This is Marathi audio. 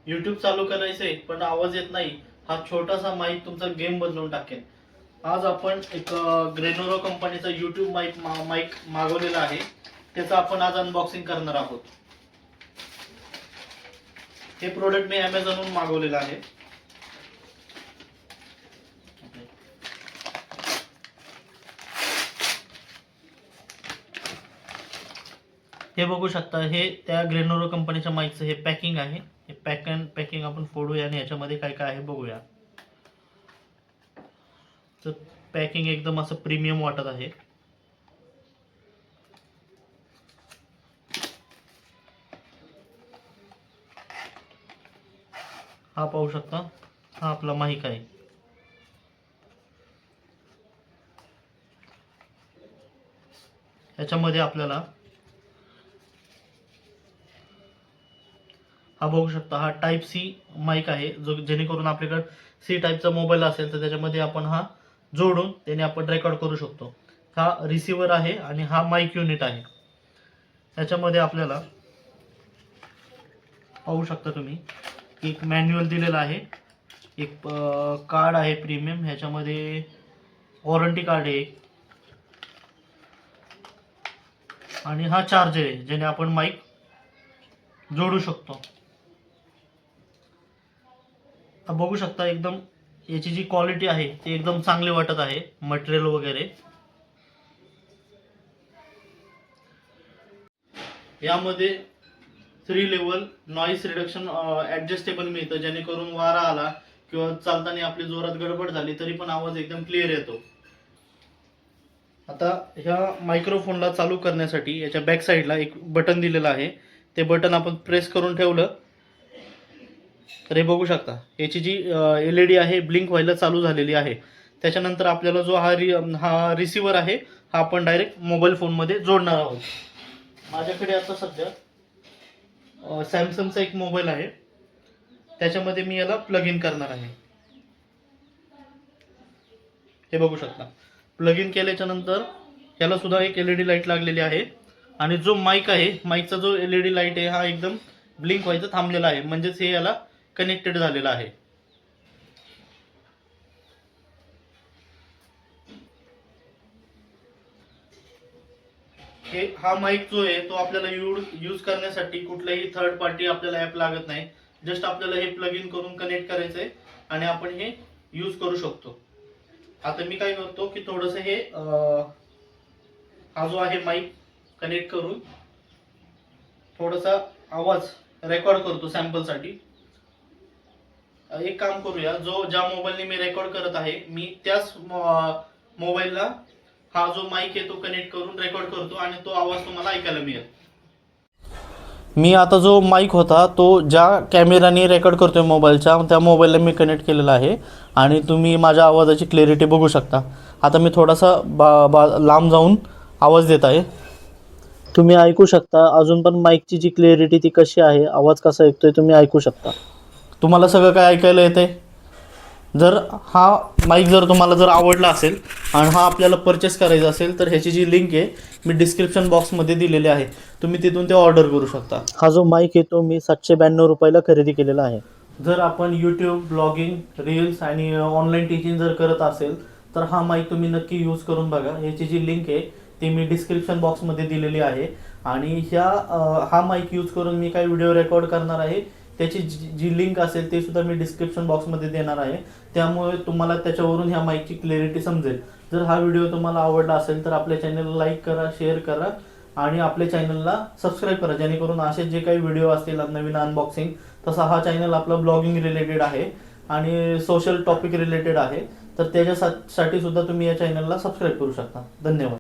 यूट्यूब चालू करायचंय पण आवाज येत नाही, हा छोटासा माईक तुमचा गेम बदलून टाकेल. आज आपण एक ग्रेनोरो कंपनीचा यूट्यूब माईक मागवलेला आहे. त्याचं आपण आज अनबॉक्सिंग करणार आहोत. हे प्रोडक्ट मी अमेझॉनवरून मागवलेलं आहे. हे बघू शकता, हे त्या ग्रेनोरो कंपनीच्या माईकचं हे पॅकिंग आहे. हे पॅकिंग आपण फोडूया आणि याच्यामध्ये काय काय आहे बघूया. तर पॅकिंग एकदम असं प्रीमियम वाटत आहे. हा पाहू शकता, हा आपला माईक आहे. याच्यामध्ये आपल्याला हा बघू शकता, हा टाईप सी माईक आहे, जो जेणेकरून आपल्याकडे सी टाईपचा मोबाईल असेल तर त्याच्यामध्ये आपण हा जोडून त्याने आपण रेकॉर्ड करू शकतो. हा रिसिव्हर आहे आणि हा माईक युनिट आहे. याच्यामध्ये आपल्याला पाहू शकता तुम्ही, एक मॅन्युअल दिलेला आहे, एक कार्ड आहे प्रीमियम, ह्याच्यामध्ये वॉरंटी कार्ड आहे आणि हा चार्जर आहे ज्याने आपण माईक जोडू शकतो. बघू शकता, एकदम याची जी क्वालिटी आहे ती एकदम चांगली वाटत आहे, मटेरियल वगैरे. यामध्ये 3 लेवल नॉईस रिडक्शन ॲडजस्टेबल मिळतं, जेणेकरून वारा आला किंवा चालताना आपली जोरात गडबड झाली तरी पण आवाज एकदम क्लिअर येतो. आता ह्या मायक्रोफोनला चालू करण्यासाठी याच्या बॅक साईडला एक बटन दिलेलं आहे. ते बटन आपण प्रेस करून ठेवलं तर हे बघू शकता, याची जी LED आहे ब्लिंक व्हायला चालू झालेली आहे. त्याच्यानंतर आपल्याला जो हा रिसिव्हर आहे हा आपण डायरेक्ट मोबाईल फोनमध्ये जोडणार आहोत. माझ्याकडे आता सध्या सॅमसंगचा एक मोबाईल आहे, त्याच्यामध्ये मी याला प्लग इन करणार आहे. हे बघू शकता, प्लग इन केल्याच्या नंतर याला सुद्धा एक LED लाईट लागलेली आहे आणि जो माईक आहे, माईकचा जो LED लाईट आहे हा एकदम ब्लिंक व्हायचं थांबलेला आहे, म्हणजेच हे याला कनेक्टेड झालेला आहे. हा माईक जो आहे तो आपल्याला यूज करण्यासाठी कुठलाही थर्ड पार्टी आपल्याला ॲप लागत नाही. जस्ट आपल्याला हे प्लग इन करून कनेक्ट करायचं आहे आणि आपण हे यूज करू शकतो. आता मी काय करतो की थोडंसं हे हा जो आहे माईक कनेक्ट करून थोडासा आवाज रेकॉर्ड करतो सॅम्पलसाठी. एक काम करूया, ज्या मोबाईलने मी रेकॉर्ड करत आहे मी त्याच मोबाईलला हा जो माईक आहे तो कनेक्ट करून रेकॉर्ड करतो आणि तो आवाज तुम्हाला ऐकायला मिळेल. मी आता जो माईक होता तो ज्या कॅमेराने रेकॉर्ड करतोय मोबाईलच्या, त्या मोबाईलला मी कनेक्ट केलेला आहे आणि तुम्ही माझ्या आवाजाची क्लॅरिटी बघू शकता. आता मी थोडासा लांब जाऊन आवाज देत आहे, तुम्ही ऐकू शकता. अजून पण माईकची जी क्लॅरिटी ती कशी आहे, आवाज कसा ऐकतोय तुम्ही ऐकू शकता. तुम्हाला सगळं काय ऐकायला येते. जर हा माईक तुम्हाला आवडला असेल आणि हा आपल्याला परचेस करायचा असेल तर ह्याची जी लिंक आहे मी डिस्क्रिप्शन बॉक्समध्ये दिलेली आहे, तुम्ही तिथून ते ऑर्डर करू शकता. हा जो माईक आहे तो मी 792 रुपयाला खरेदी केलेला आहे. जर आपण यूट्यूब ब्लॉगिंग, रील्स आणि ऑनलाईन टीचिंग जर करत असेल तर हा माईक तुम्ही नक्की यूज करून बघा. ह्याची जी लिंक आहे ती मी डिस्क्रिप्शन बॉक्समध्ये दिलेली आहे आणि हा माईक यूज करून मी काय व्हिडिओ रेकॉर्ड करणार आहे त्याची जी लिंक असेल ते सुद्धा मी डिस्क्रिप्शन बॉक्समध्ये देणार आहे. त्यामुळे तुम्हाला त्याच्यावरून ह्या माईकची क्लॅरिटी समजेल. जर हा व्हिडिओ तुम्हाला आवडला असेल तर आपल्या चॅनलला लाईक करा, शेअर करा आणि आपल्या चॅनलला सबस्क्राईब करा, जेणेकरून असे जे काही व्हिडिओ असतील नवीन अनबॉक्सिंग, तसा हा चॅनल आपला ब्लॉगिंग रिलेटेड आहे आणि सोशल टॉपिक रिलेटेड आहे, तर त्याच्यासाठी सुद्धा तुम्ही या चॅनलला सबस्क्राईब करू शकता. धन्यवाद.